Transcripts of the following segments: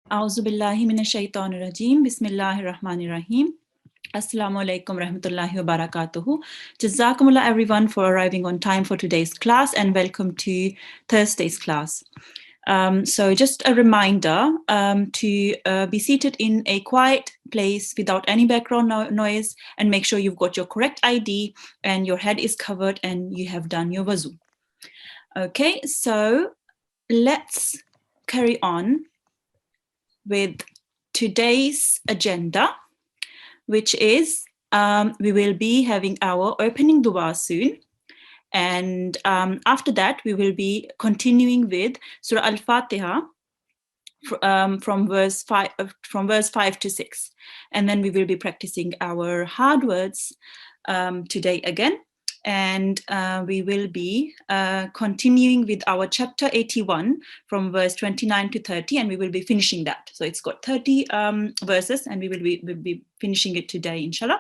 A'udhu billahi minash shaitanir rajim. Bismillahir Rahmanir Rahim. Assalamu alaikum rahmatullahi wa barakatuhu. Jazakumullah everyone for arriving on time for today's class and welcome to Thursday's class. So just a reminder to be seated in a quiet place without any background noise and make sure you've got your correct ID and your head is covered and you have done your wuzu. Okay, so let's carry on with today's agenda, which is we will be having our opening dua soon. And after that, we will be continuing with Surah Al-Fatiha from verse 5 to 6. And then we will be practicing our hard words today again. And we will be continuing with our chapter 81 from verse 29 to 30, and we will be finishing that. So it's got 30 verses, and we will be finishing it today, inshallah.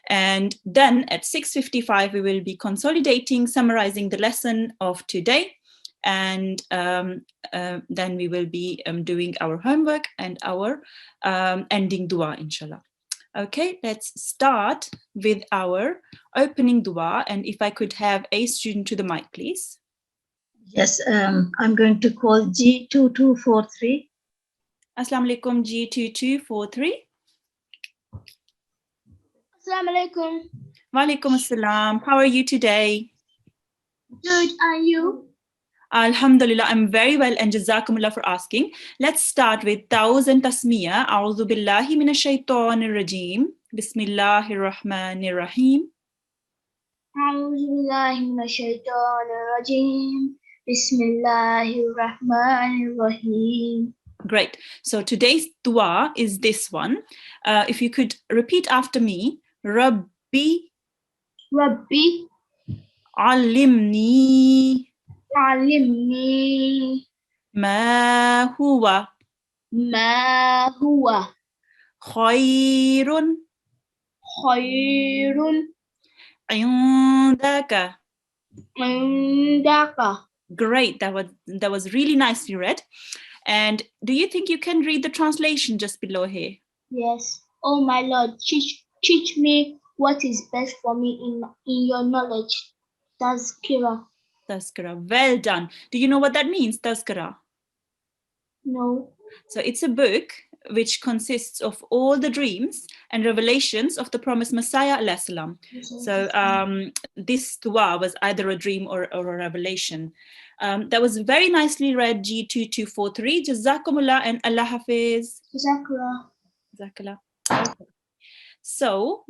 And then at 6:55, we will be consolidating, summarizing the lesson of today. And then we will be doing our homework and our ending dua, inshallah. Okay, let's start with our opening dua. And if I could have a student to the mic, please. Yes, I'm going to call G2243. Assalamu alaikum, G2243. Assalamu alaikum. Wa alaikum assalam. How are you today? Good, and you? Alhamdulillah, I'm very well, and jazakumullah for asking. Let's start with Thousand Tasmiyah. A'udhu billahi minash shaitanir rajim. Bismillahir Rahmanir Rahim. A'udhu billahi minash shaitanir rajim. Bismillahir Rahmanir Rahim. Great. So today's dua is this one. If you could repeat after me. Rabbi alimni ma huwa khairun indaka. Great. That was really nicely read. And do you think you can read the translation just below here? Yes. Oh my Lord, teach me what is best for me in your knowledge. Tazkira. Well done. Do you know what that means, Tazkira? No. So it's a book which consists of all the dreams and revelations of the promised Messiah alayhi salam. So this dua was either a dream or a revelation. That was very nicely read, G2243. Jazakumullah and Allah Hafiz. Jazakallah. Okay. So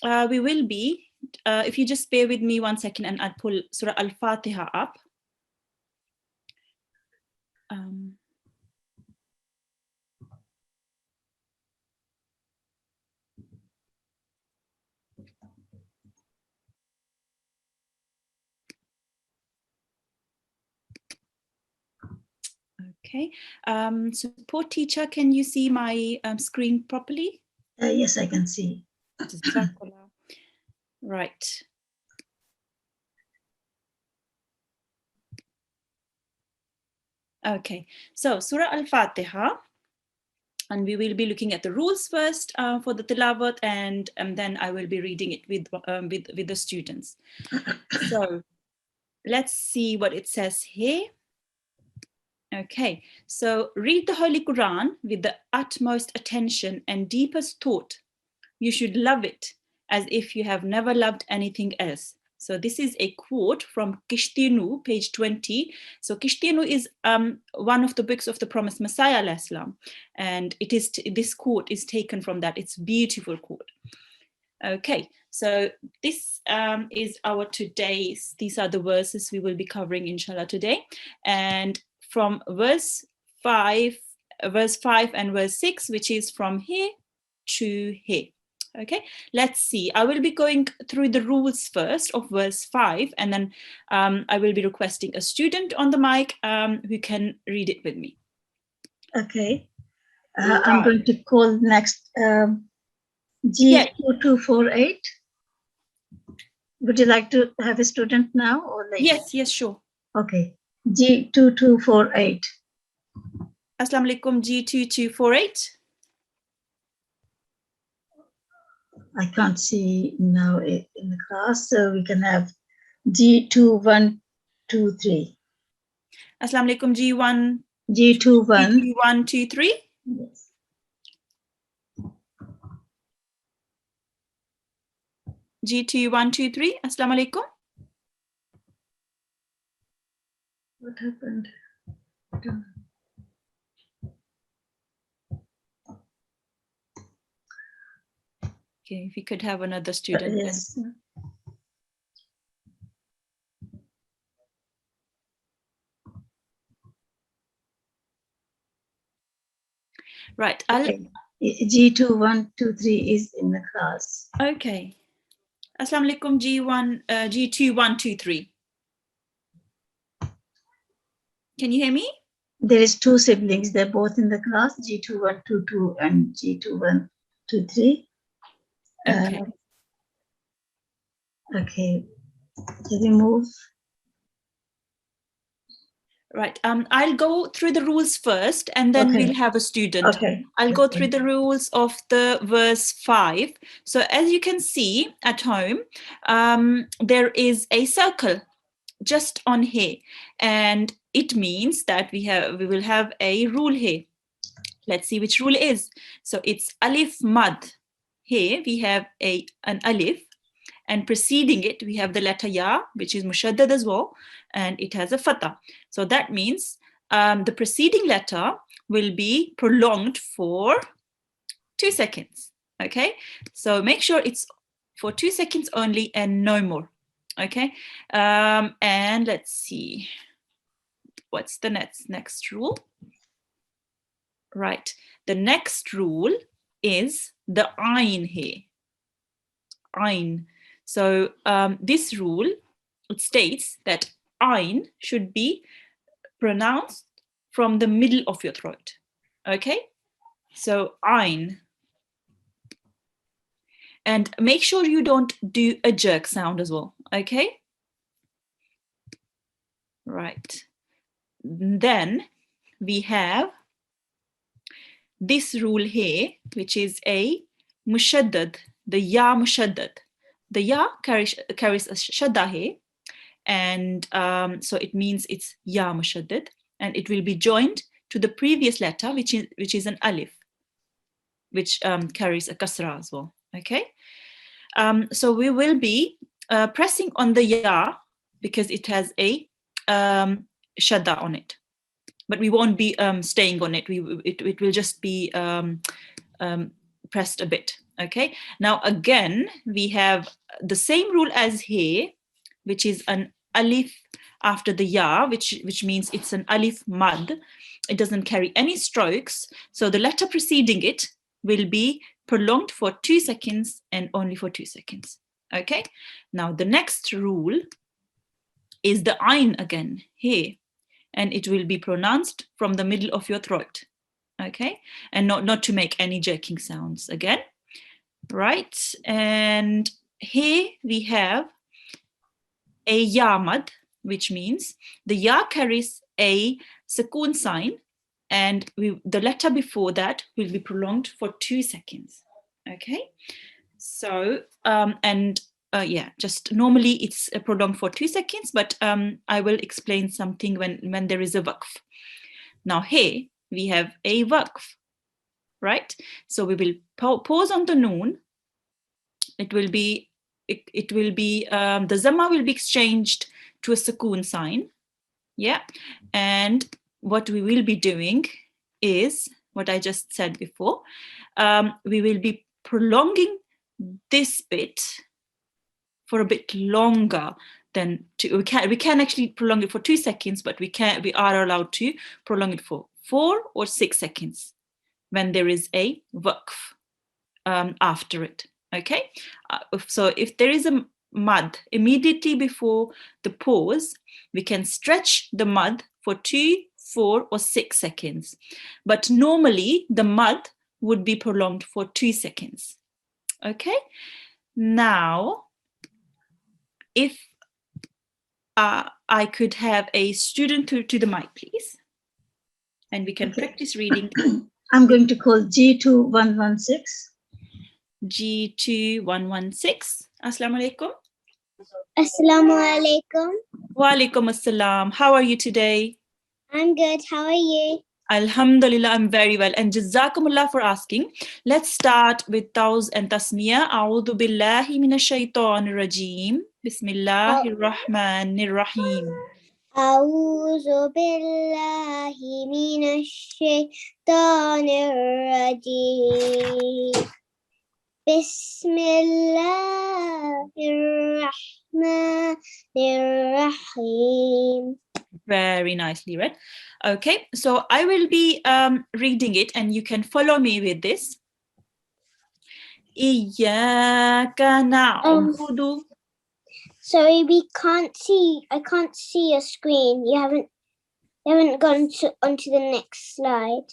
we will be, if you just bear with me 1 second and I'll pull Surah Al-Fatiha up. Okay. Support teacher, can you see my screen properly? Yes, I can see. Right. Okay, so Surah Al-Fatiha, and we will be looking at the rules first for the tilawat, and then I will be reading it with the students. So let's see what it says here. Okay, so read the Holy Quran with the utmost attention and deepest thought. You should love it as if you have never loved anything else. So this is a quote from Kishtinu, page 20. So Kishtinu is one of the books of the promised Messiah alayhi salam, and it is this quote is taken from that. It's a beautiful quote. Okay, so this is our today's. These are the verses we will be covering inshallah today, and from verse 5 and verse 6, which is from here to here. Okay, let's see. I will be going through the rules first of verse 5, and then I will be requesting a student on the mic who can read it with me. Okay. I'm going to call next G2248. Would you like to have a student now or later? Yes, sure. Okay. G2248. Assalamu alaikum G2248. I can't see now in the class, so we can have G2123. Assalamu alaikum G21. G2123. Yes. G2123. Assalamu alaikum. What happened? Okay, if we could have another student. Yes. Right. Okay. G2123 is in the class. Okay. Assalamu alaikum G2123. Can you hear me? There is two siblings. They're both in the class, G2122 and G2123. Okay. Okay. Can we move? Right. I'll go through the rules first, and then Okay. we'll have a student. Okay. I'll go through the rules of the verse 5. So as you can see at home, there is a circle just on here, and it means that we will have a rule here. Let's see which rule is. So it's alif mad. Here we have an alif, and preceding it we have the letter ya, which is mushaddad as well, and it has a fatha. So that means the preceding letter will be prolonged for 2 seconds. Okay, so make sure it's for 2 seconds only and no more. Okay, and let's see what's the next rule. Right, the next rule is the ayn here. Ayn. So this rule, it states that ayn should be pronounced from the middle of your throat. Okay, so ayn. And make sure you don't do a jerk sound as well. Okay, right. Then we have this rule here, which is a mushaddad, the ya mushaddad. The ya carries a shadda here, and so it means it's ya mushaddad, and it will be joined to the previous letter, which is an alif, which carries a kasra as well. Okay, so we will be pressing on the ya because it has a shadda on it, but we won't be staying on it. It will just be pressed a bit. Okay, now again we have the same rule as here, which is an alif after the ya, which means it's an alif mad. It doesn't carry any strokes, so the letter preceding it will be prolonged for 2 seconds and only for 2 seconds. Okay, now the next rule is the ayn again here, and it will be pronounced from the middle of your throat. Okay, and not to make any jerking sounds again. Right, and here we have a ya mad, which means the ya carries a sukoon sign, and the letter before that will be prolonged for 2 seconds. Okay, so yeah, just normally it's prolonged for 2 seconds, but I will explain something when there is a waqf. Now here we have a waqf, right? So we will pause on the noon. It will be the zamma will be exchanged to a sukoon sign. Yeah, and what we will be doing is what I just said before. We will be prolonging this bit for a bit longer than we can actually prolong it for 2 seconds, but we are allowed to prolong it for 4 or 6 seconds when there is a waqf after it. Okay, so if there is a mad immediately before the pause, we can stretch the mad for 2, 4 or 6 seconds, but normally the mad would be prolonged for 2 seconds. Okay, now if I could have a student to the mic, please. and we can Okay. practice reading. I'm going to call G2 116. G2 116. Assalamu alaikum. Assalamu alaikum. Wa alaikum assalam. How are you today? I'm good. How are you? Alhamdulillah, I'm very well. And jazakumullah for asking. Let's start with Tawz and Tasmiyah. A'udhu billahi minash shaitanir rajim. Bismillahir rahmanir rahim. أعوذ بالله من الشيطان الرجيم بسم الله الرحمن الرحيم. Very nicely read. Okay, so I will be reading it and you can follow me with this. Iyyaka na'budu. Sorry, we can't see. I can't see your screen. You haven't gone onto the next slide.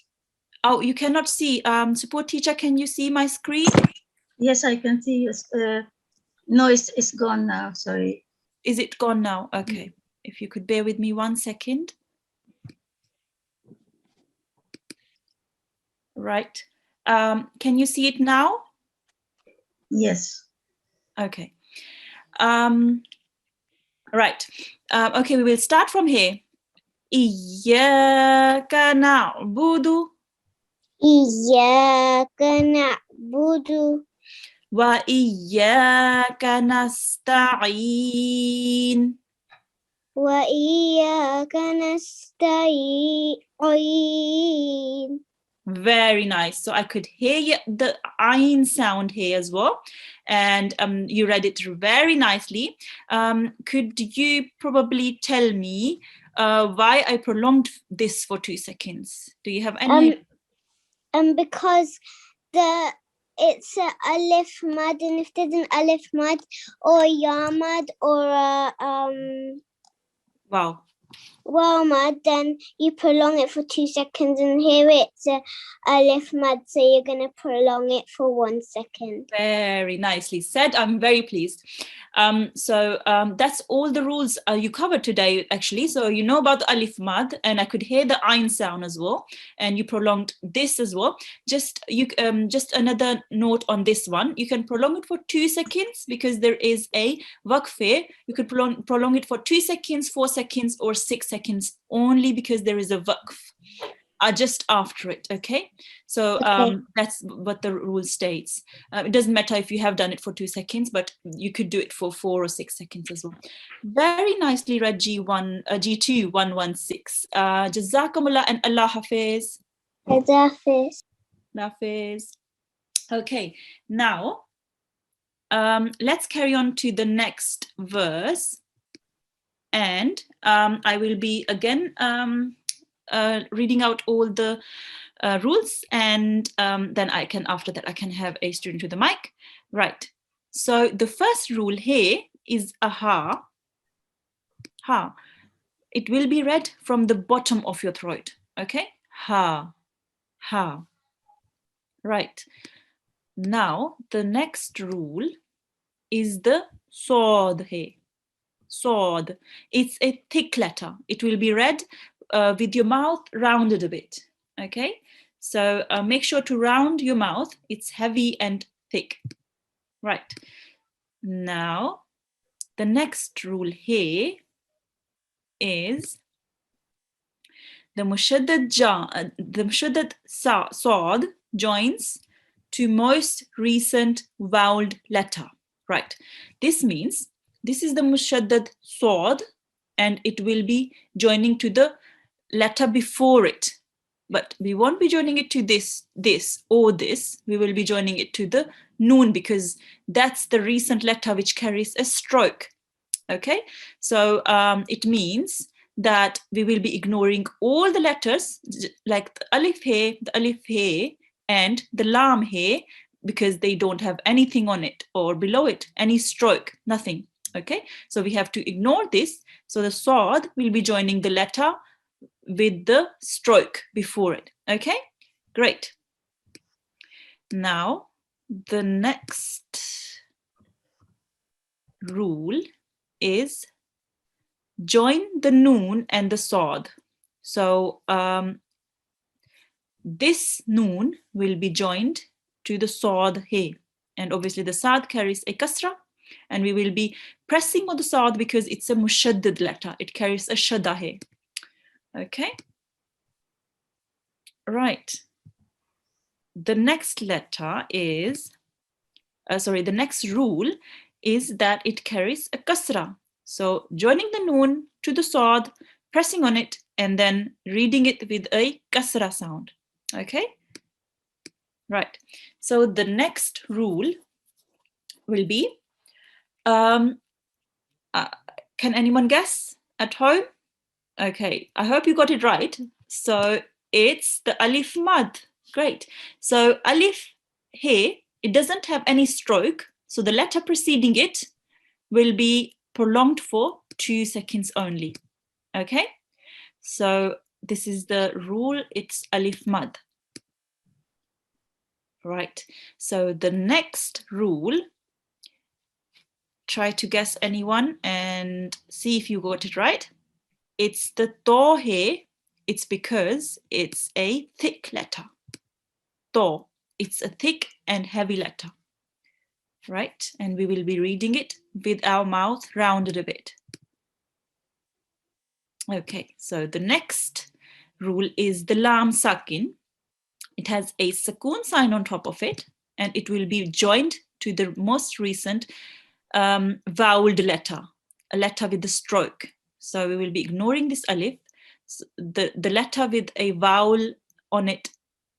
Oh, you cannot see. Support teacher, can you see my screen? Yes, I can see. No, it's gone now. Sorry. Is it gone now? Okay. If you could bear with me 1 second. Right. Can you see it now? Yes. Okay. Right. Okay, we will start from here. Iyyaka na'budu إياك نعبد wa iyyaka nasta'in. وإياك نستعين. Very nice. So I could hear the ayn sound here as well. And you read it very nicely. Could you probably tell me why I prolonged this for 2 seconds? Do you have any? Because it's a alif mad, and if there's an alif mad or a ya mad or a Wow. waw mad, then you prolong it for 2 seconds, and here it's a alif mad, so you're going to prolong it for 1 second. Very nicely said. I'm very pleased. So that's all the rules you covered today, actually. So you know about the alif mad, and I could hear the ayn sound as well. And you prolonged this as well. Just another note on this one. You can prolong it for 2 seconds because there is a waqf here. You could prolong it for 2 seconds, 4 seconds, or 6 seconds only because there is a waqf just after it. Okay, so Okay. that's what the rule states. It doesn't matter if you have done it for 2 seconds, but you could do it for 4 or 6 seconds as well. Very nicely read G2 116. Jazakumullah and Allah Hafiz. Hafiz. Hafiz. Okay, now let's carry on to the next verse, and I will be again reading out all the rules, and then after that I can have a student to the mic. Right, so the first rule here is a ha. Ha. It will be read from the bottom of your throat. Okay, ha, ha. Right, now the next rule is the sod here. Sod. It's a thick letter. It will be read with your mouth rounded a bit. Okay, so make sure to round your mouth. It's heavy and thick. Right, now the next rule here is the mushaddad sod joins to most recent voweled letter. Right, this means this is the mushaddad sod and it will be joining to the letter before it, but we won't be joining it to this or this. We will be joining it to the noon because that's the recent letter which carries a stroke. Okay, so it means that we will be ignoring all the letters like the alif he and the lam he because they don't have anything on it or below it, any stroke, nothing. Okay, so we have to ignore this. So the sod will be joining the letter with the stroke before it. Okay, great. Now the next rule is join the noon and the sod. So this noon will be joined to the sad he. And obviously the sad carries a kasra, and we will be pressing on the sad because it's a mushaddad letter. It carries a shadda he. Okay. Right. The next letter is, the next rule is that it carries a kasra. So joining the noon to the sad, pressing on it, and then reading it with a kasra sound. Okay? Right. So the next rule will be, can anyone guess at home? Okay, I hope you got it right. So it's the alif mad. Great. So alif here, it doesn't have any stroke. So the letter preceding it will be prolonged for 2 seconds only. Okay. So this is the rule. It's alif mad. Right. So the next rule, try to guess anyone and see if you got it right. It's the to here. It's because it's a thick letter. To. It's a thick and heavy letter. Right? And we will be reading it with our mouth rounded a bit. Okay, so the next rule is the lam sakin. It has a sakun sign on top of it, and it will be joined to the most recent voweled letter, a letter with a stroke. So we will be ignoring this alif. So the letter with a vowel on it,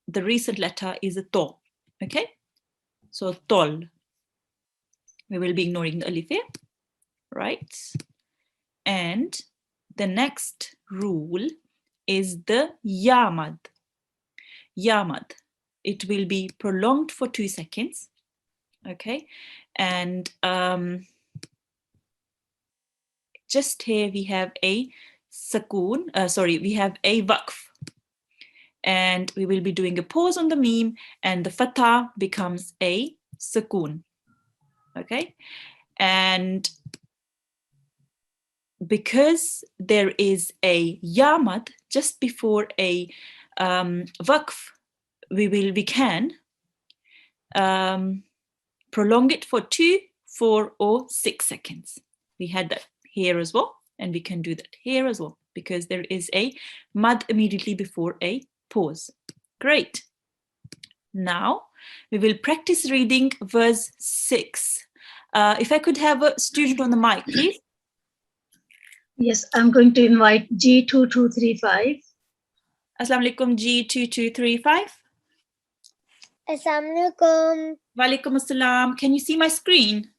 the recent letter is a to. Okay, so tol. We will be ignoring the alif here, right? And the next rule is the yamad. Yamad. It will be prolonged for 2 seconds. Okay, and just here we have a sakun, we have a waqf. And we will be doing a pause on the meme, and the fatha becomes a sakun. Okay, and because there is a yamad just before a waqf, we can prolong it for 2, 4, or 6 seconds. We had that here as well, and we can do that here as well because there is a mad immediately before a pause. Great. Now we will practice reading verse 6. If I could have a student on the mic, please. Yes, I'm going to invite G2235. Assalamu alaikum, G2235. Assalamualaikum. Walaikum assalam. Can you see my screen?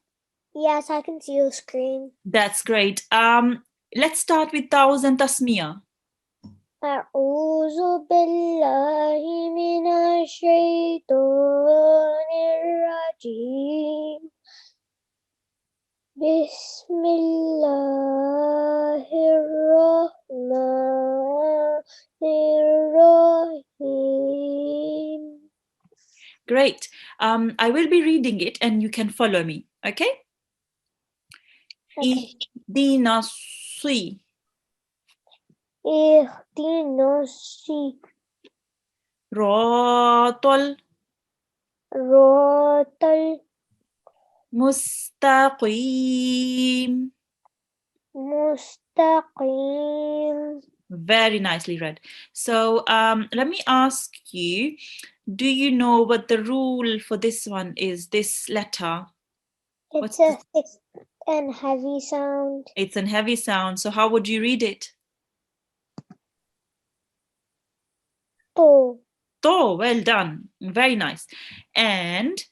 Yes, I can see your screen. That's great. Let's start with Tauz and Tasmiyah. أعوذ بالله من الشيطان الرجيم بسم الله الرحمن الرحيم. Great. I will be reading it and you can follow me. Okay? Okay. Ihdina si. اهدنا Ratol الصراط mustaqim. المستقيم. Very nicely read. So let me ask you, do you know what the rule for this one is, this letter? It's a thick and heavy sound. It's a heavy sound. So how would you read it? To. Oh, well done. Very nice. And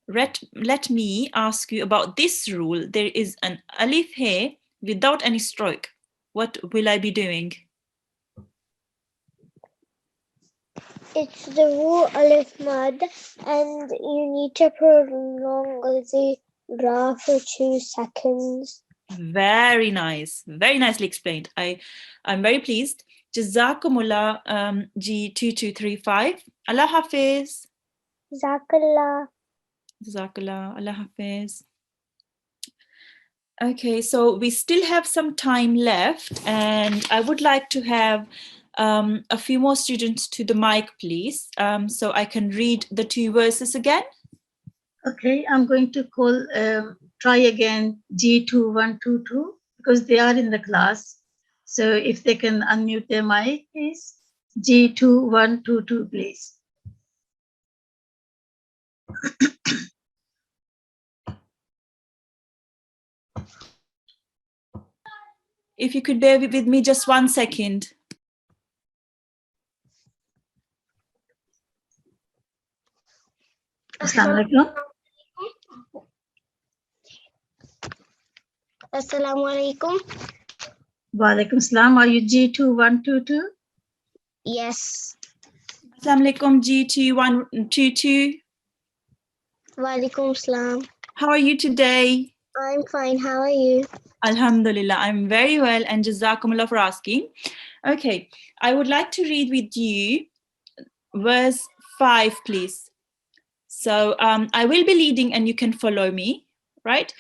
let me ask you about this rule. There is an alif here without any stroke. What will I be doing? It's the rule alif mad, and you need to prolong the ra for 2 seconds. Very nice. Very nicely explained. I'm very pleased. Jazakumullah, G2235. Allah Hafiz. Jazakallah. Jazakallah. Allah Hafiz. Okay, so we still have some time left, and I would like to have a few more students to the mic, please, so I can read the 2 verses again. Okay, I'm going to call, try again G2122 because they are in the class. So if they can unmute their mic, please. G2122, please. If you could bear with me just 1 second. Assalamu alaikum. Assalamu alaikum. Wa alaikum salam. Are you G2122? Yes. Assalamu alaikum, G2122. Wa alaikum salam. How are you today? I'm fine. How are you? Alhamdulillah, I'm very well, and Jazakumullah for asking. Okay, I would like to read with you verse 5, please. So I will be leading and you can follow me, right?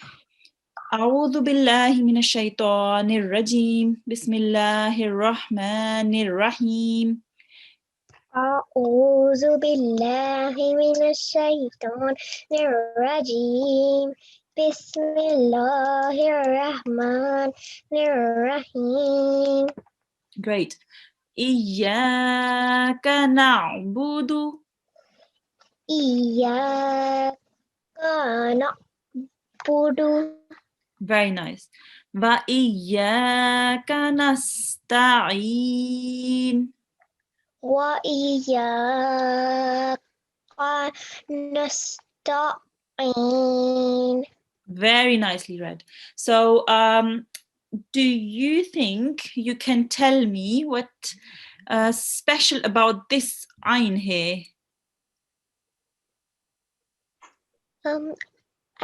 أعوذ بالله من الشيطان الرجيم بسم الله الرحمن الرحيم أعوذ بالله من الشيطان الرجيم بسم الله الرحمن الرحيم. Great. إياك نعبد إياك نعبد Very nice. وإياك نستعين وإياك نستعين. Very nicely read. So do you think you can tell me what special about this ayn here?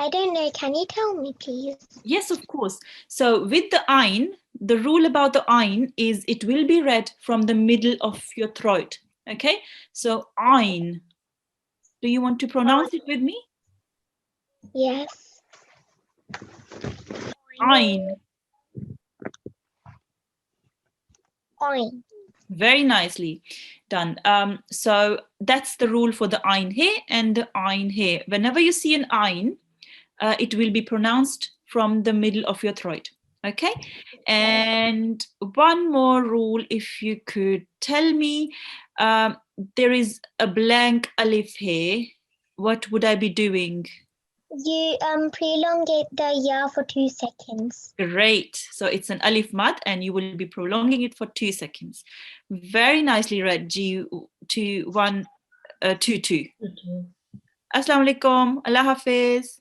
I don't know. Can you tell me, please? Yes, of course. So with the ayn, the rule about the ayn is it will be read from the middle of your throat. Okay, so ayn. Do you want to pronounce it with me? Yes. Ayn. Oin. Very nicely done. So that's the rule for the ayn here and the ayn here. Whenever you see an ayn, it will be pronounced from the middle of your throat. Okay, and one more rule, if you could tell me, there is a blank alif here. What would I be doing? You prolongate the ya for 2 seconds. Great. So it's an alif mad and you will be prolonging it for 2 seconds. Very nicely read, G2122. Assalamu alaikum. Allah Hafiz.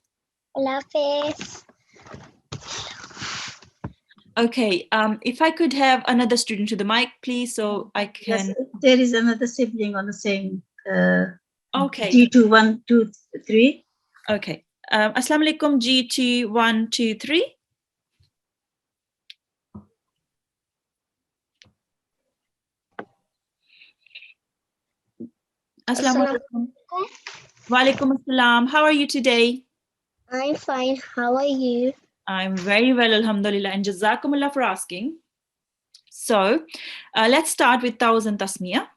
Allah Hafiz. Okay, if I could have another student to the mic, please, so I can. yes, there is another sibling on the same Okay. G2123. Okay. Assalamu alaikum, G2123. Assalamu alaikum. Wa alaikum assalam. How are you today? I'm fine. How are you? I'm very well, alhamdulillah, and jazakumullah for asking. So let's start with Thousand Tasmiyah.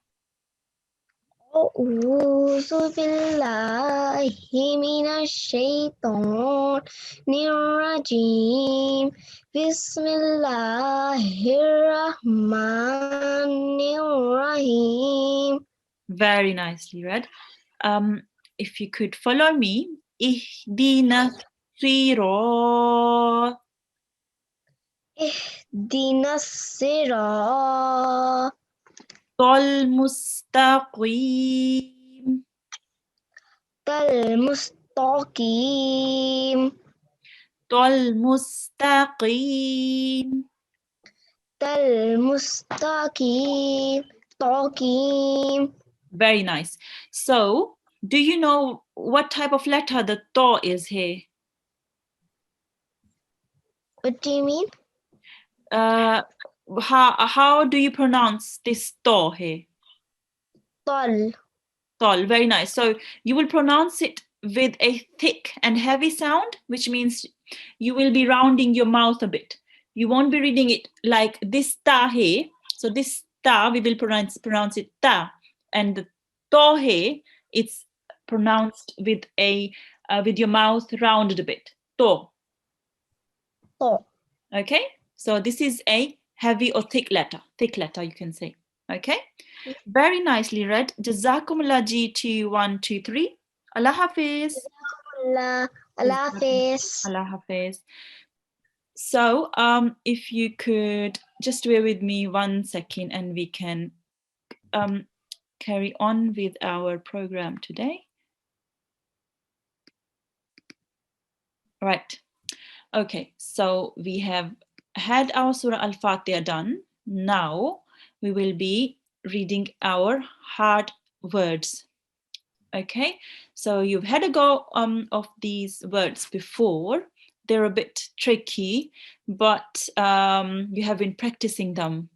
أعوذ بالله من الشيطان الرجيم بسم الله الرحمن الرحيم. Very nicely read. If you could follow me. Ihdina الصراط اهدنا الصراط المستقيم المستقيم المستقيم المستقيم. Very nice. So, do you know what type of letter the ta is here? What do you mean? How do you pronounce this ta here? Tol. Tol. Very nice. So you will pronounce it with a thick and heavy sound, which means you will be rounding your mouth a bit. You won't be reading it like this ta here. So this ta, we will pronounce it ta, and the to here, it's pronounced with with your mouth rounded a bit. To. To. Okay, so this is a heavy or thick letter you can say. Okay, very nicely read. Jazakumullah G2 1 2 3. Allah Hafiz. Allah Hafiz. Allah Hafiz. So if you could just bear with me 1 second and we can carry on with our program today. Right. Okay, so we have had our Surah Al-Fatiha done. Now we will be reading our hard words. Okay, so you've had a go of these words before. They're a bit tricky, but you have been practicing them.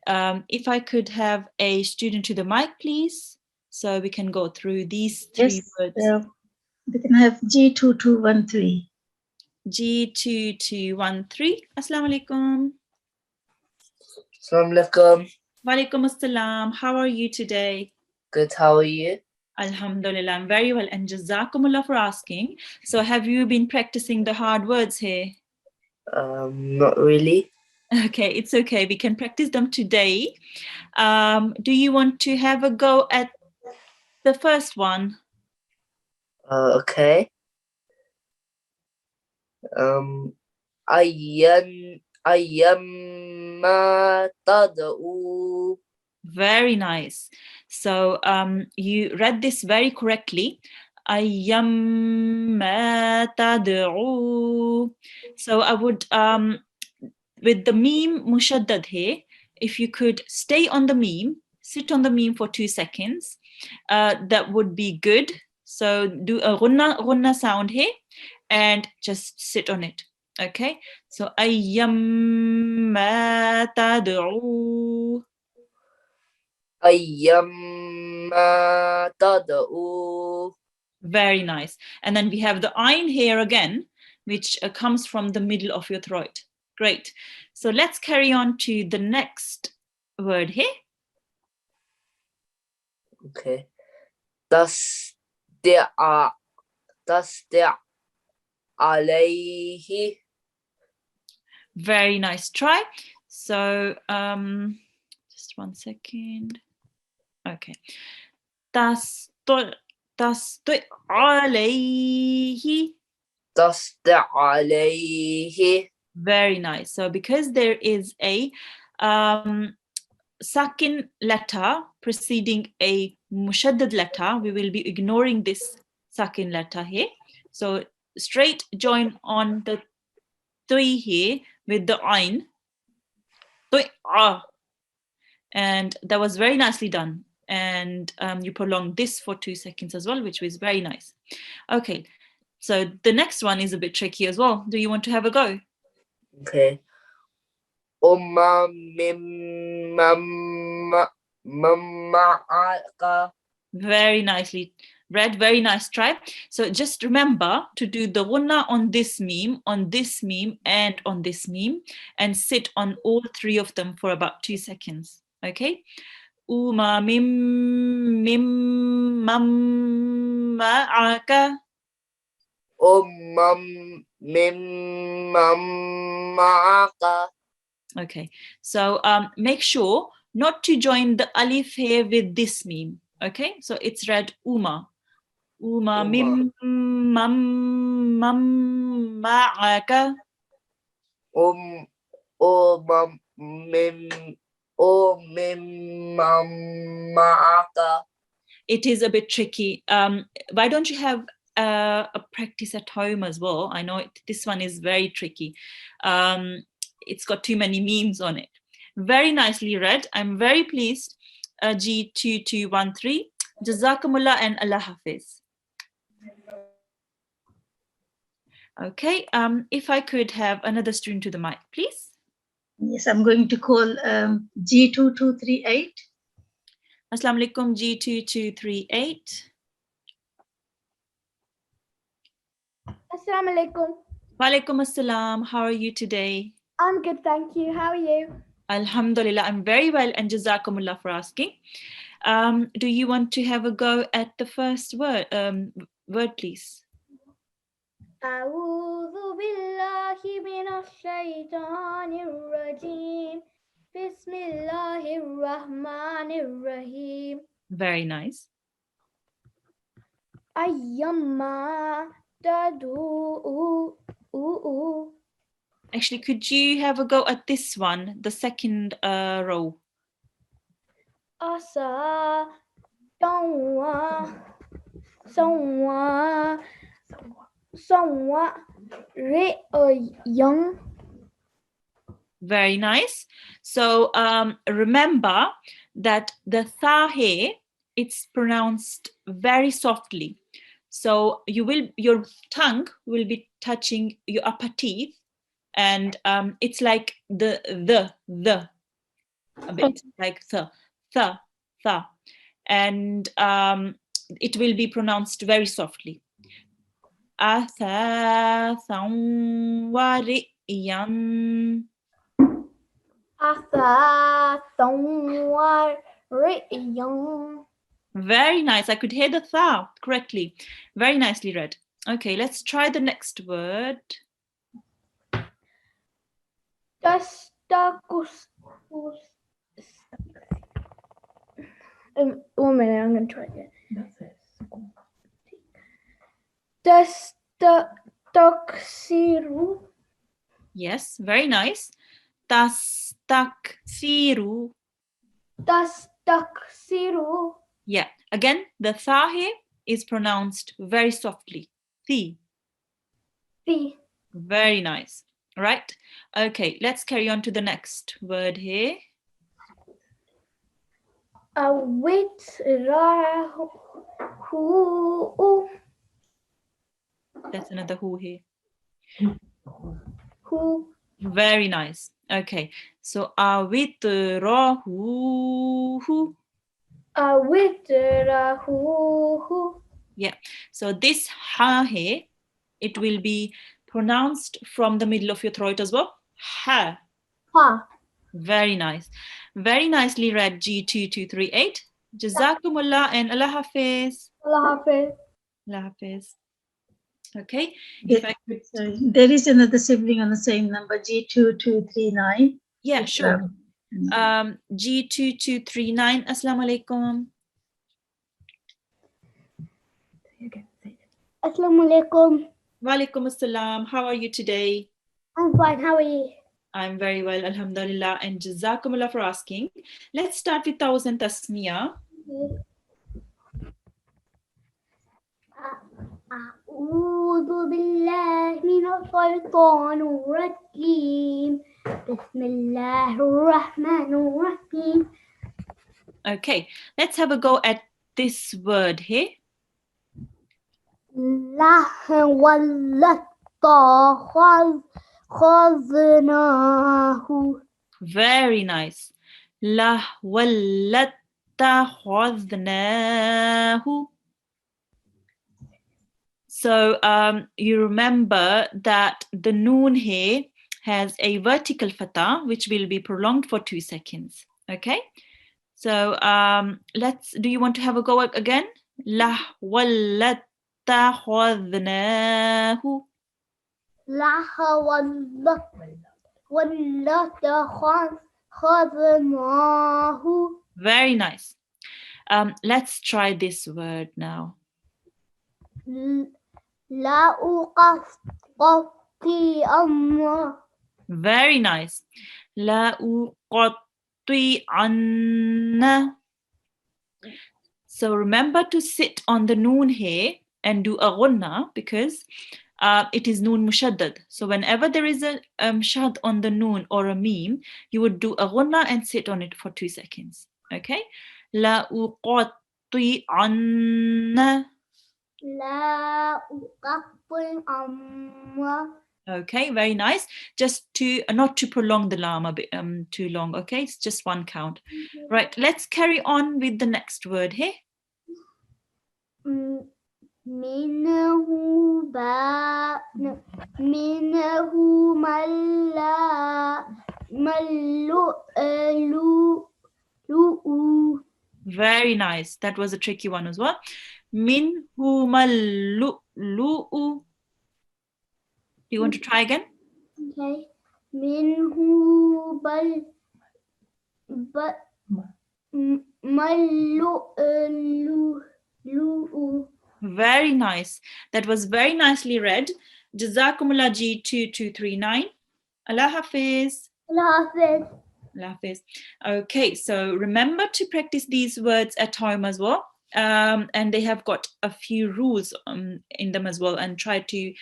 If I could have a student to the mic, please, so we can go through these three words. We can have G2213. G2213. Assalamu alaikum. Assalamu alaikum. Walaikum assalam. How are you today? Good, how are you? Alhamdulillah, I'm very well, and Jazakumullah for asking. So have you been practicing the hard words here? Not really. Okay, it's okay. We can practice them today. Do you want to have a go at the first one? Okay. Ayyamma tad'u. Very nice. So you read this very correctly. Ayyamma tad'u. So I would, with the meme mushaddad here, if you could stay on the meme, sit on the meme for 2 seconds, that would be good. So do a ghunna sound here and just sit on it. Okay, so ayyamma tad'u. Ayyamma tad'u. Very nice. And then we have the ayn here again, which comes from the middle of your throat. Great. So let's carry on to the next word here. Okay. Tasdi'a alayhi. Very nice try. So just 1 second. Okay. Tasdi' alayhi. Tasdi'a alayhi. Very nice. So because there is a sakin letter preceding a mushaddad letter, we will be ignoring this sakin letter here. So straight join on the tui here with the ayn. And that was very nicely done. And you prolonged this for 2 seconds as well, which was very nice. Okay, so the next one is a bit tricky as well. Do you want to have a go? Okay. Ma'aka. Very nicely read, very nice try. So just remember to do the ghunna on this meme, and on this meme, and sit on all three of them for about 2 seconds. Okay. Uma mim mam ma'aka. Ma'aka. Okay, so make sure not to join the alif here with this meme. Okay, so it's read uma. Uma mim mam ma'aka. Ma'aka. It is a bit tricky. Why don't you have a practice at home as well? I know this one is very tricky. It's got too many memes on it. Very nicely read. I'm very pleased. G2213. Jazakumullah and Allah Hafiz. Okay, if I could have another student to the mic, please. Yes, I'm going to call G2238. Assalamu alaikum, G2238. Assalamu alaikum. Walaikum assalam. How are you today? I'm good, thank you. How are you? Alhamdulillah, I'm very well, and Jazakumullah for asking. Do you want to have a go at the first word, please? أعوذ بالله من الشيطان الرجيم بسم الله الرحمن الرحيم Very nice. أيما تدعو Actually, could you have a go at this one, the second row? Asa Songwa Young. Very nice. So remember that the tha here, it's pronounced very softly. So your tongue will be touching your upper teeth, and it's like the a bit like the, and it will be pronounced very softly. Young. Very nice. I could hear the tha correctly. Very nicely read. Okay, let's try the next word. One minute, I'm going to try again. Taksiru. Yes, very nice. Tastaksiru. Taksiru. Yeah, again, the tha here is pronounced very softly. Thi. Very nice. Right. Okay, let's carry on to the next word here. That's another who here. Who. Very nice. Okay, so awitrahu. Yeah, so this ha here, it will be pronounced from the middle of your throat as well. Ha. Ha. Very nice. Very nicely read, G2238. Jazakumullah and Allah Hafiz. Allah Hafiz. Allah Hafiz. Okay. Sorry, there is another sibling on the same number, G2239. Yeah, sure. G2239. Assalamu alaikum. Assalamu alaikum. Walaikum assalam. How are you today? I'm fine. How are you? I'm very well, alhamdulillah, and jazakumullah for asking. Let's start with Tawz and Tasmiya. أعوذ بالله من الشيطان الرجيم بسم الله الرحمن الرحيم. Okay, let's have a go at this word here. خذناه. Very nice. خذناه. So you remember that the noon here has a vertical fatha, which will be prolonged for 2 seconds. Okay. So do you want to have a go again? خذناه. خذناه. Very nice. Let's try this word now. لا أقطعن. Very nice. لا أقطعن. So remember to sit on the noon here and do a ghunna, because it is noon mushaddad. So whenever there is a shad on the noon or a meme, you would do a ghunna and sit on it for 2 seconds. Okay? لا أقطعن. لا أقطعن. Okay, very nice. Just to not to prolong the lam a bit too long. Okay, it's just one count. Right, let's carry on with the next word here. منه من لا Very nice. That was a tricky one as well. Minhumal lu'lu'u. Do you want to try again? Okay. Minhu mallu'lu'u. Very nice. That was very nicely read. Jazakumullah G2239. Allah Hafiz. Allah Hafiz. Allah Hafiz. Okay, so remember to practice these words at home as well. And they have got a few rules in them as well, and try to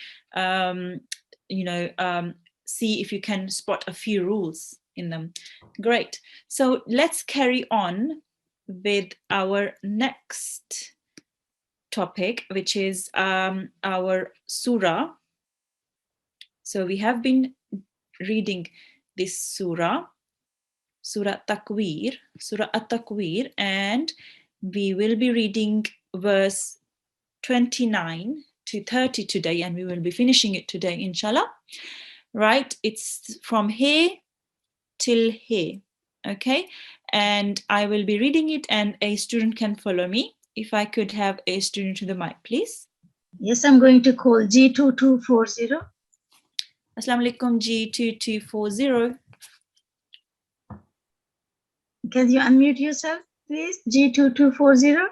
see if you can spot a few rules in them. Great. So let's carry on with our next topic, which is our surah. So we have been reading this surah, Surah At-Takwir, and we will be reading verse 29 to 30 today, and we will be finishing it today, inshallah. Right? It's from here till here. Okay? And I will be reading it, and a student can follow me. If I could have a student to the mic, please. Yes, I'm going to call G2240. Assalamu alaikum, G2240. Can you unmute yourself, please? G2240.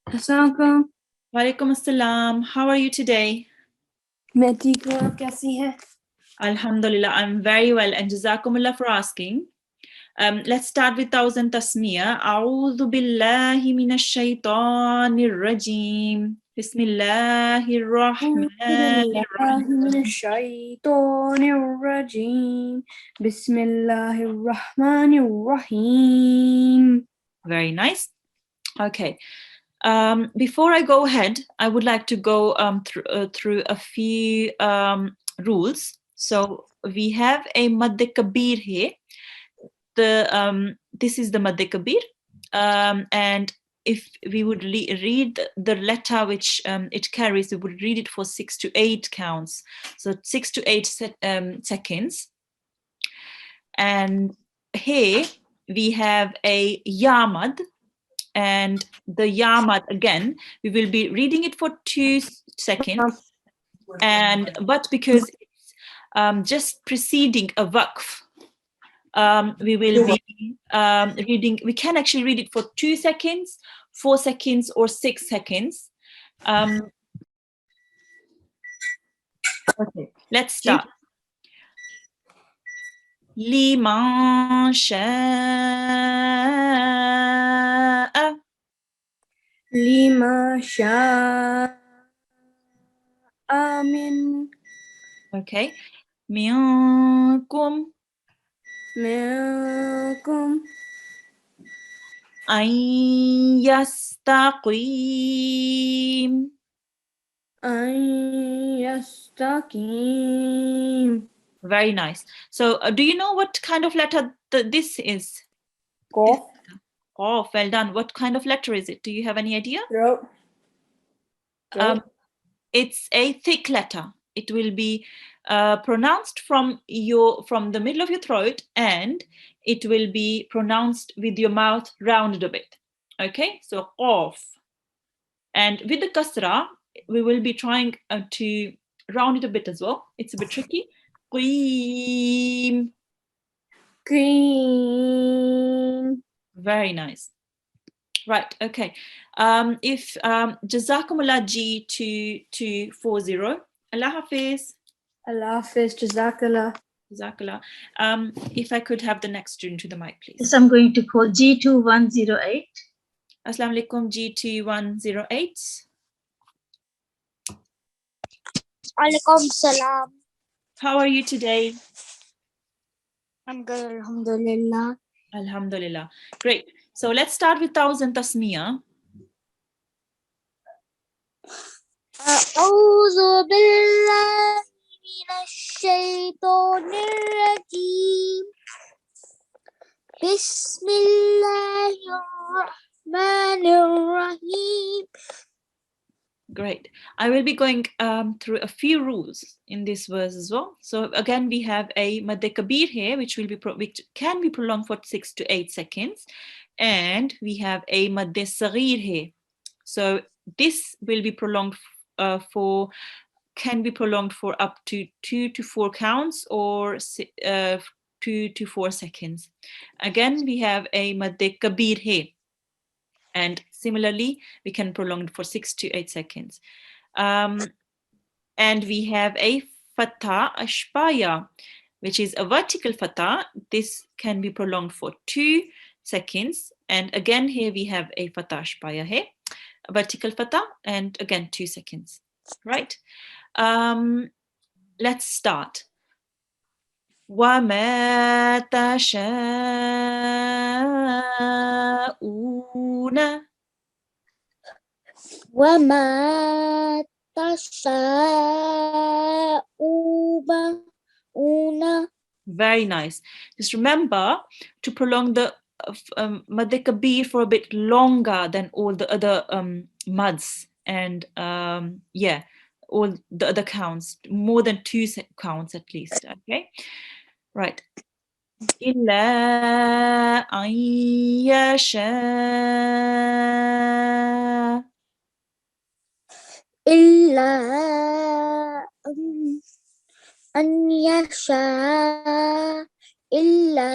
Assalamualaikum. Walaikum assalam. How are you today? मैं ठीक हूँ, आप कैसी हैं? Alhamdulillah, I'm very well, and Jazakumullah for asking. Let's start with Thousand Tasmiyah. A'udhu billahi minash shaitanir rajim. Bismillahir rahmanir rahim. Bismillahirrahmanirrahim. Very nice. Okay. Before I go ahead, I would like to go through a few rules. So we have a Madde Kabir here. This is the Madde Kabir, and if we would read the letter which it carries, we would read it for 6 to 8 counts, so 6 to 8 seconds. And here we have a Yamad, and the Yamad again, we will be reading it for 2 seconds, but because it's just preceding a waqf, we will be reading, we can actually read it for 2 seconds, 4 seconds, or 6 seconds. Okay, let's start. Liman sha'a. Lima sha'a min. Okay. Minkum. Minkum. An yastaqim. An yastaqim. Very nice. So do you know what kind of letter this is? Qaf. Oh, well done. What kind of letter is it? Do you have any idea? Throat. It's a thick letter. It will be pronounced from the middle of your throat, and it will be pronounced with your mouth rounded a bit. Okay, so qaf. And with the kasra, we will be trying to round it a bit as well. It's a bit tricky. Qeem. Green. Very nice. Right, okay. If Jazakumullah G2240. Allah Hafiz. Allah Hafiz. Jazakallah. Jazakallah. If I could have the next student to the mic, please. Yes, I'm going to call G2108. Assalamu alaikum, G2108. Alaikum salam. How are you today? I'm good, alhamdulillah. Alhamdulillah. Great. So let's start with Thousand Tasmiyah. أعوذ بالله من الشيطان الرجيم. بسم الله الرحمن الرحيم. Great. I will be going through a few rules in this verse as well. So again, we have a Mad Kabir here, which can be prolonged for 6 to 8 seconds, and we have a Mad Saghir here. So this will be prolonged can be prolonged for up to 2 to 4 counts or 2 to 4 seconds. Again, we have a Mad Kabir here. And similarly, we can prolong it for 6 to 8 seconds. And we have a fatha ashbaya, which is a vertical fatha. This can be prolonged for 2 seconds. And again, here we have a fatha ashbaya here, a vertical fatha, and again 2 seconds. Right? Let's start. وَمَا تَشَاءُونَ وما تشاءون. Very nice. Just remember to prolong the Mad Kabir for a bit longer than all the other mads, and yeah, all the other counts, more than 2 counts at least. Okay, right. إِلَّا أَن يَشَاءَ إلا أن يشاء إلا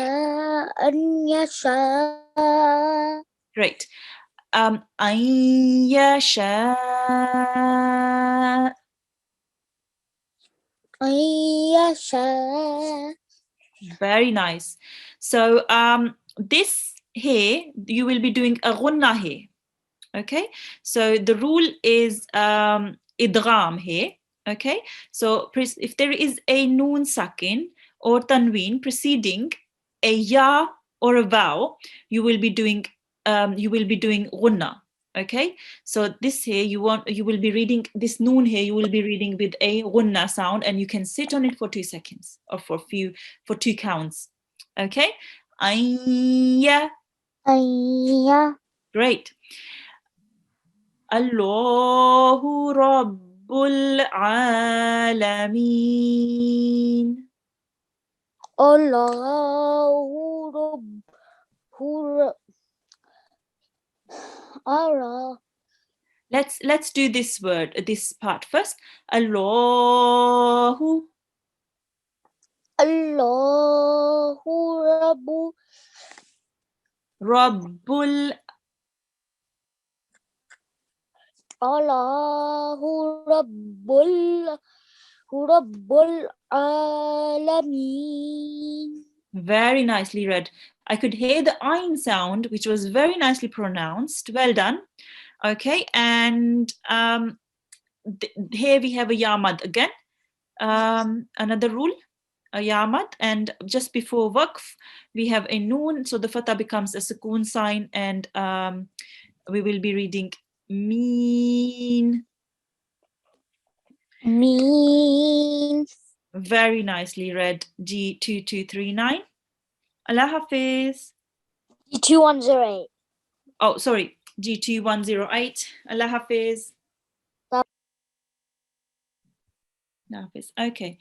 أن يشاء. Great. أن يشاء. أن يشاء. Very nice. So this here, you will be doing a ghunna here. Okay, so the rule is idgham here. Okay, so if there is a noon sakin or tanween preceding a ya or a vowel, you will be doing ghunna. Okay, so this here you will be reading this noon here, you will be reading with a ghunna sound, and you can sit on it for 2 seconds or for 2 counts. Okay, ayya. أن. Great. Allahu Rabbul Alameen. Allahu Allah. Let's do this part first. Allahu. Allahu Rabbul. Allahu Rabbul Alameen. Very nicely read. I could hear the ayn sound, which was very nicely pronounced. Well done. Okay, and here we have a yamad again. Another rule, a yamad, and just before waqf, we have a noon, so the fatha becomes a sukoon sign, and we will be reading mean. Mean. Very nicely read. G2239. Allah Hafiz. G2108. Oh, sorry. G2108. Allah Hafiz. Allah Hafiz. Okay.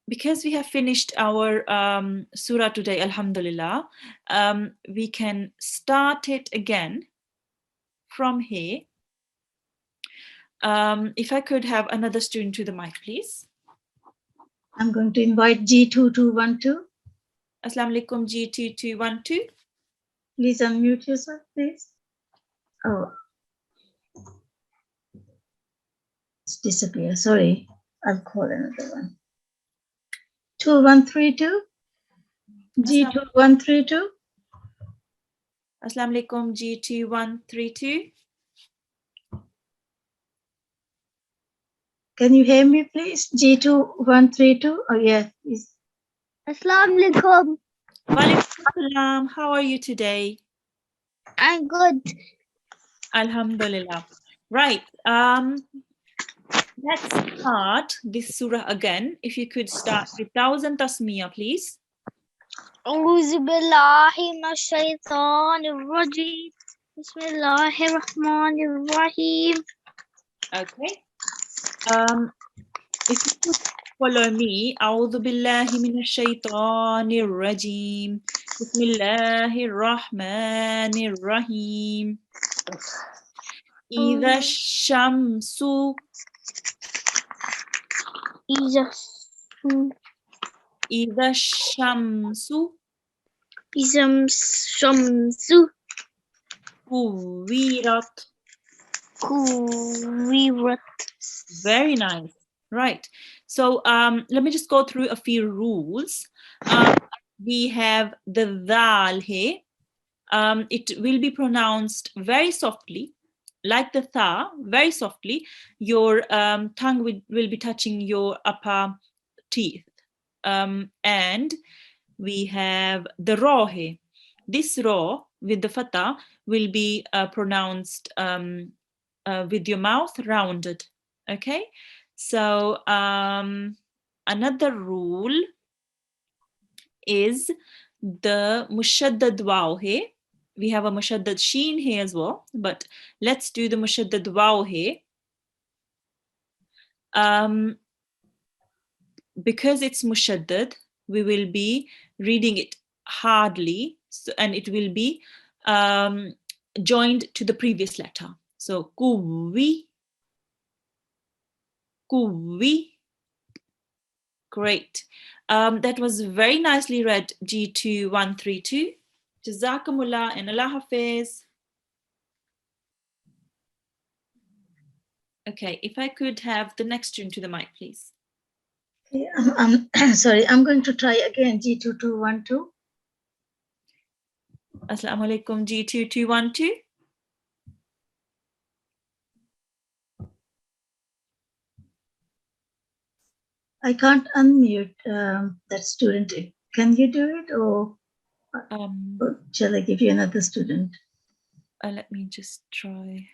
Because we have finished our surah today, alhamdulillah, we can start it again from here. If I could have another student to the mic, please. I'm going to invite G2212. Assalamu alaikum, G2212. Please unmute yourself, please. Oh, it's disappeared. Sorry, I'll call another one. 2132. G2132. Assalamu alaikum, G2132. Can you hear me, please? G2132. Oh, yeah. Assalamu alaikum. Walaikum assalam. How are you today? I'm good. Alhamdulillah. Right. Let's start this surah again. If you could start with 1000 tasmiyah, please. أعوذ بالله من الشيطان الرجيم. بسم الله الرحمن الرحيم. Okay. If you could follow me, أعوذ بالله من الشيطان الرجيم. بسم الله الرحمن الرحيم. إذا الشمس إذا الشمس Shamsu كورت. kuwirat. Very nice. Right. So let me just go through a few rules. We have the dal here. It will be pronounced very softly, like the tha, very softly. Your tongue will be touching your upper teeth. And we have the raw here. This raw with the fatha will be pronounced with your mouth rounded. Okay, so another rule is the mushaddad waw here. We have a mushaddad sheen here as well, but let's do the mushaddad waw here. Because it's mushaddad, we will be reading it hardly, and it will be joined to the previous letter. So kuwi, kuwi. Great. That was very nicely read, G2 132. Jazakumullah and Allah Hafiz. Okay, if I could have the next student to the mic, please. Okay, sorry, I'm going to try again G2212. Assalamu alaikum, G2212. I can't unmute that student. Can you do it, or shall I give you another student? Let me just try.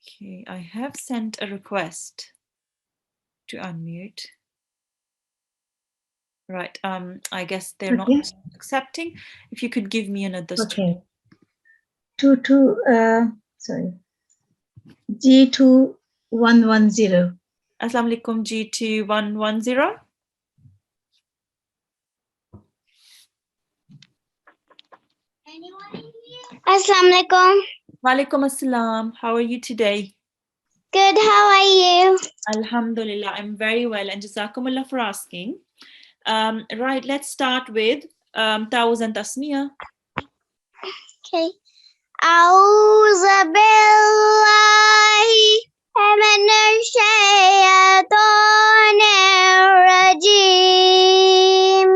Okay, I have sent a request to unmute. Right, I guess they're not accepting. If you could give me another student. Okay. Sorry. G2110. Assalamu alaikum, G2110. Assalamu alaikum. Walaikum assalam. How are you today? Good, how are you? Alhamdulillah, I'm very well, and Jazakumullah for asking. Right, let's start with Tawuz and Tasmiyah. Okay. أعوذ بالله من الشيطان الرجيم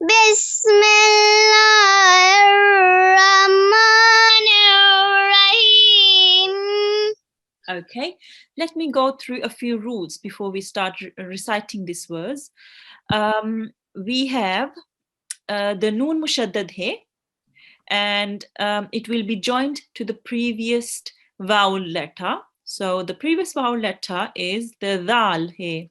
بسم الله الرحمن الرحيم. Okay, let me go through a few rules before we start reciting these words. We have the noon mushaddad here, and it will be joined to the previous vowel letter. So the previous vowel letter is the dal here.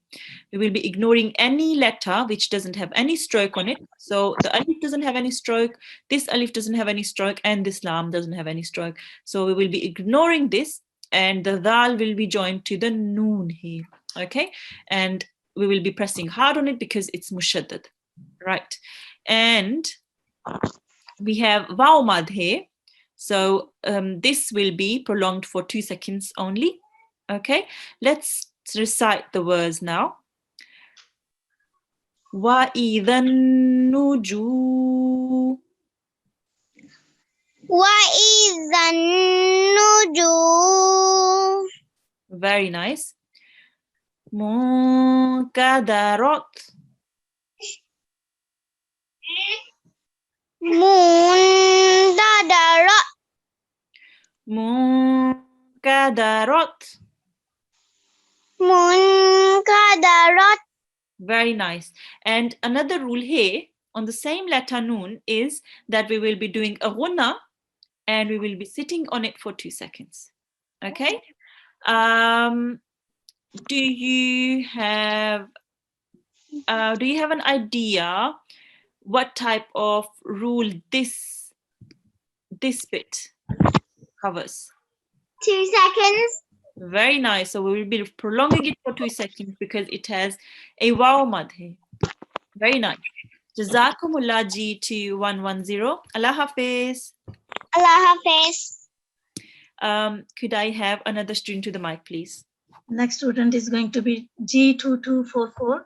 We will be ignoring any letter which doesn't have any stroke on it. So the alif doesn't have any stroke, this alif doesn't have any stroke, and this lam doesn't have any stroke. So we will be ignoring this, and the dal will be joined to the noon here. Okay, and we will be pressing hard on it because it's mushaddad. Right, and we have waw mad here. So this will be prolonged for 2 seconds only. Okay, let's recite the words now. Wa idhan nuju. Wa idhan nuju. Very nice. Munkadarat. Mundadarat. Munkadarat. Munkadarat. Very nice. And another rule here on the same letter noon is that we will be doing a ghunna, and we will be sitting on it for 2 seconds. Okay. Do you have an idea what type of rule this this bit covers? 2 seconds. Very nice. So we will be prolonging it for 2 seconds because it has a wow mad here. Very nice. Jazakumullah G2110. Allah Hafiz. Allah Hafiz. Could I have another student to the mic, please? Next student is going to be G2244.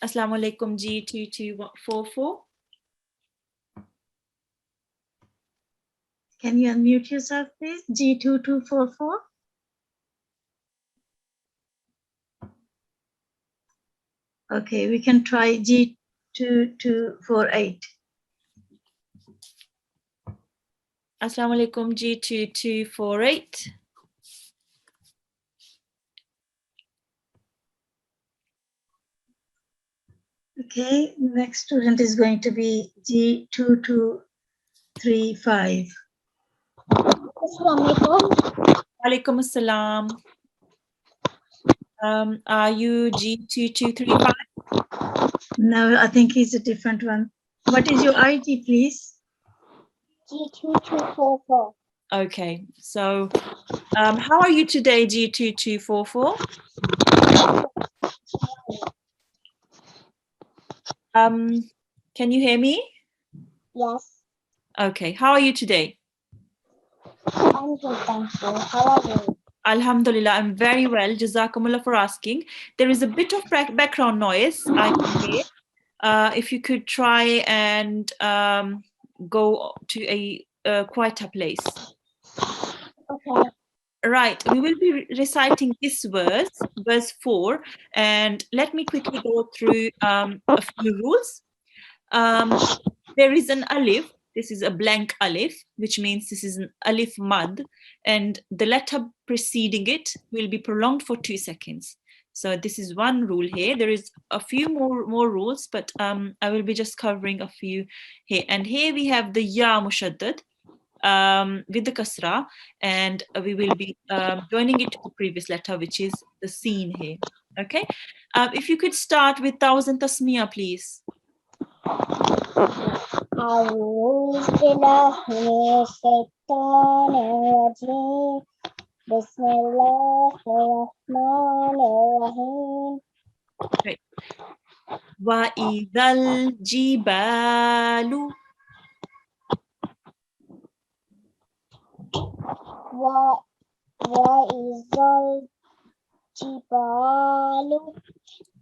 Assalamu alaikum G2244. Can you unmute yourself, please? G2244. Okay, we can try G2248. Assalamu alaikum G2248. Okay, next student is going to be G2235. Alaikum assalam. Are you G2235? No, I think he's a different one. What is your ID, please? G2244. Okay, so how are you today, G2244? Can you hear me? Yes. Okay, how are you today? I'm good, thank you. How are you? Alhamdulillah, I'm very well. Jazakumullah for asking. There is a bit of background noise I can hear. If you could try and go to a quieter place. Okay. Right, we will be reciting this verse 4, and let me quickly go through a few rules. There is an alif. This is a blank alif, which means this is an alif mad, and the letter preceding it will be prolonged for 2 seconds. So this is one rule here. There is a few more rules, but I will be just covering a few here. And here we have the ya mushaddad with the kasra, and we will be joining it to the previous letter, which is the seen here. Okay. If you could start with 1000 tasmiya, please. أعوذ بالله من الشيطان الرجيم بسم الله الرحمن الرحيم Great. وَإِذَا الْجِبَالُ وإذا الجبال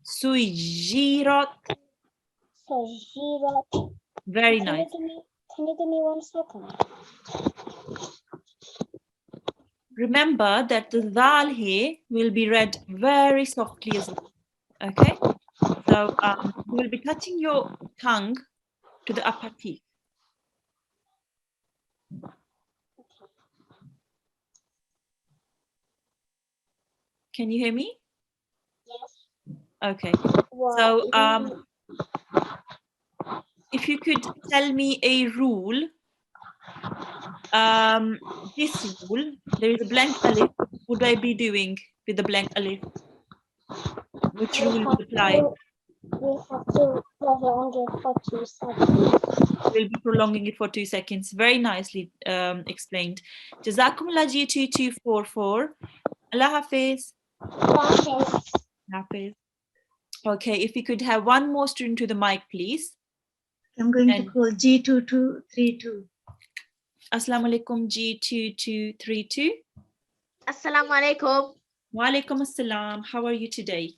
سُيِّرَتْ. سجرت. Very nice. Can you give me 1 second? Remember that the dal here will be read very softly as well. Okay? So you will be touching your tongue to the upper teeth. Can you hear me? Yes. Okay. So if you could tell me a rule, this rule, there is a blank alif. What would I be doing with the blank alif? Which rule would apply? We have to prolong it for 2 seconds. We'll be prolonging it for 2 seconds. Very nicely explained. Jazakumullah G2244. Allah Hafiz. Hafiz. Okay, if we could have one more student to the mic, please. I'm going to call G2232. Assalamu alaikum G2232. Assalamu alaikum. Wa alaikum assalam. How are you today?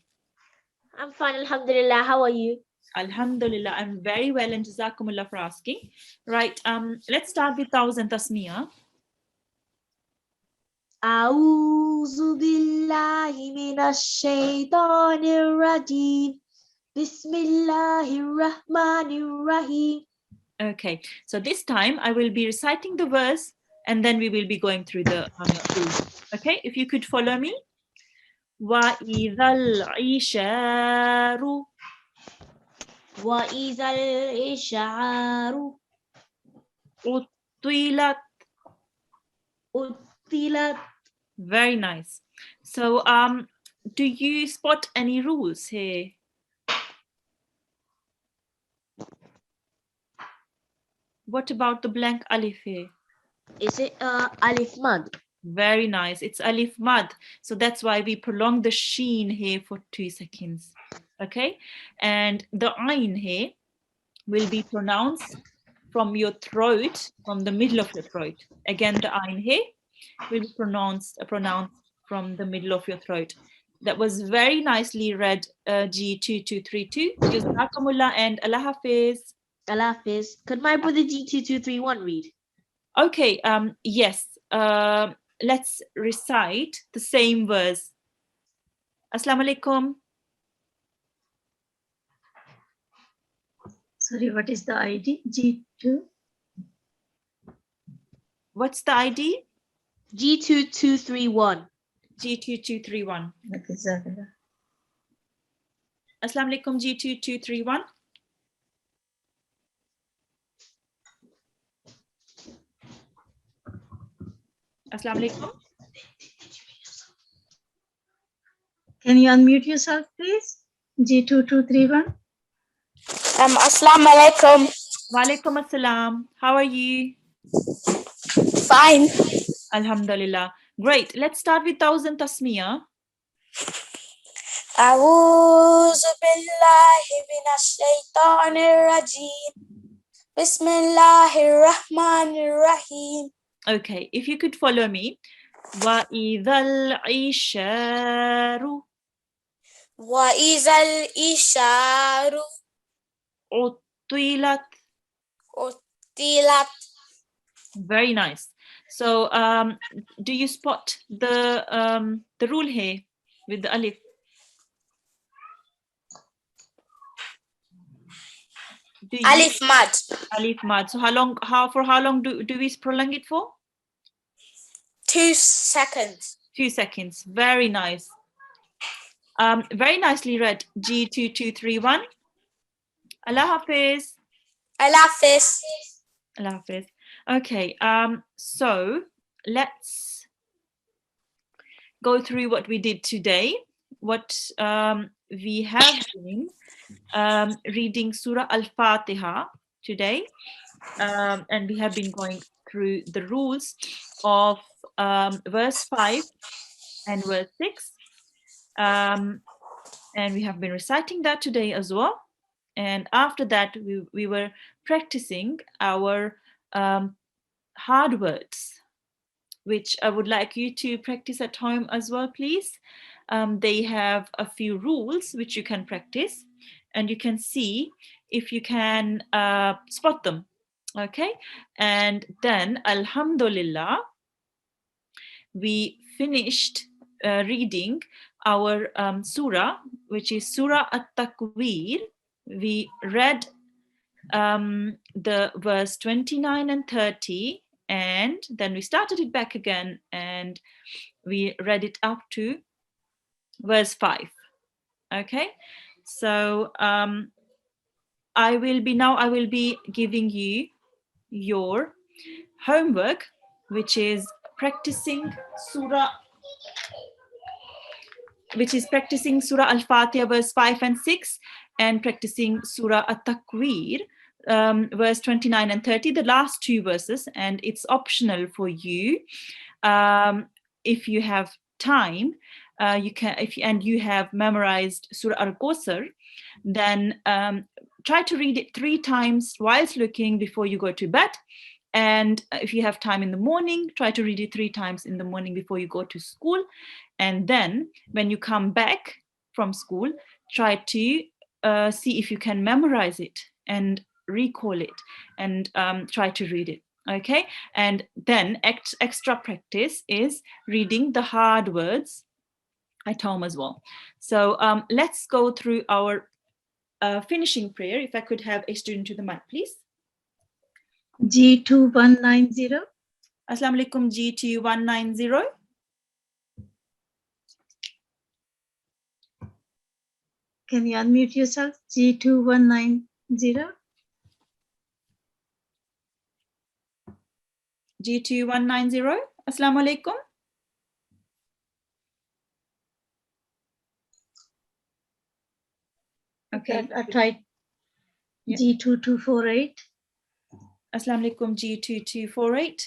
I'm fine, alhamdulillah. How are you? Alhamdulillah, I'm very well, and jazakumullah for asking. Right, let's start with 1000 tasmiya. أعوذ بالله من الشيطان الرجيم بسم الله الرحمن الرحيم. Okay, so this time I will be reciting the verse, and then we will be going through the rules. Okay, if you could follow me. وَإِذَا الْعِشَارُ وإذا الإشعار أُطِّلَتْ. أطلت. Very nice. So do you spot any rules here? What about the blank alif here? Is it alif mad? Very nice. It's alif mad. So that's why we prolong the sheen here for 2 seconds. Okay. And the ayn here will be pronounced from your throat, from the middle of your throat. Again, the ayn here will be pronounced from the middle of your throat. That was very nicely read, G2232. Jazakumullah and Allah Hafiz. Allah Hafiz. Could my brother G2231 read? Okay, yes. Let's recite the same verse. Assalamu alaikum. Sorry, what is the ID? G2? What's the ID? G2231. G2231. Okay, Jazakallah. Assalamu alaikum, G2231. Assalamu alaikum. Can you unmute yourself, please? G2231. Assalamu alaikum. Wa alaikum assalam. How are you? Fine. Alhamdulillah. Great. Let's start with Thousand Tasmiyah. A'udhu billahi minash shaitanir rajim. Bismillahir rahmanir rahim. Okay, if you could follow me. Wa idhal isharu Wa izal isharu utilat. utilat. Very nice. So, do you spot the rule here with the alif? Do you- Alif mad. Alif mad. So for how long do we prolong it for? 2 seconds. 2 seconds. Very nice. Very nicely read. G2231. Allah Hafiz. Allah Hafiz. Allah Hafiz. Okay. So let's go through what we did today. What we have been reading Surah Al-Fatiha today, and we have been going through the rules of verse 5 and verse 6, and we have been reciting that today as well. And after that, we were practicing our hard words, which I would like you to practice at home as well, please. They have a few rules which you can practice, and you can see if you can spot them. Okay, and then Alhamdulillah, we finished reading our surah, which is Surah At-Takwir. We read the verse 29 and 30, and then we started it back again and we read it up to verse 5. Okay, so I will be giving you your homework, which is practicing Surah Al-Fatiha verse 5 and 6, and practicing Surah At-Takwir verse 29 and 30, the last 2 verses, and it's optional for you. If you have time, you can, and you have memorized Surah Al-Kawthar, then try to read it 3 times whilst looking before you go to bed. And if you have time in the morning, try to read it 3 times in the morning before you go to school. And then when you come back from school, try to see if you can memorize it and recall it, and try to read it. Okay, and then extra practice is reading the hard words at home as well. So let's go through our finishing prayer. If I could have a student to the mic, please. G2190. Assalamu alaikum, G2190. Can you unmute yourself? G2190. G2190. Assalamu alaikum. Okay. I tried. Yeah. G2248. Assalamu alaikum G2248.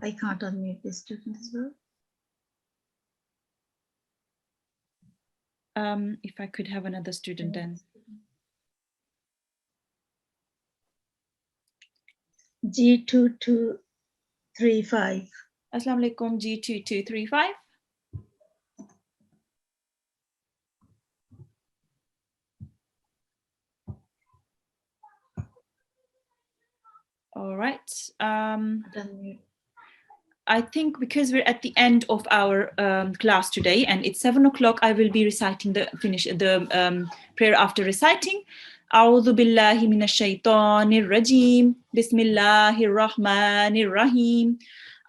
I can't unmute this student as well. If I could have another student then. G2235. Assalamu alaikum G2235. All right. Unmute. I think because we're at the end of our class today and it's 7 o'clock, I will be reciting the prayer after reciting. أعوذ بالله من الشيطان الرجيم بسم الله الرحمن الرحيم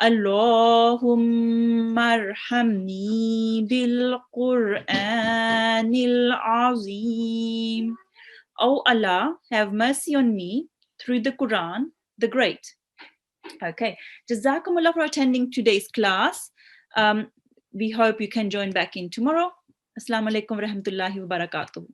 اللهم ارحمني بالقرآن العظيم. O Allah, have mercy on me through the Quran, the Great. Okay, Jazakumullah for attending today's class. We hope you can join back in tomorrow. Assalamu alaikum wa rahmatullahi wa barakatuh.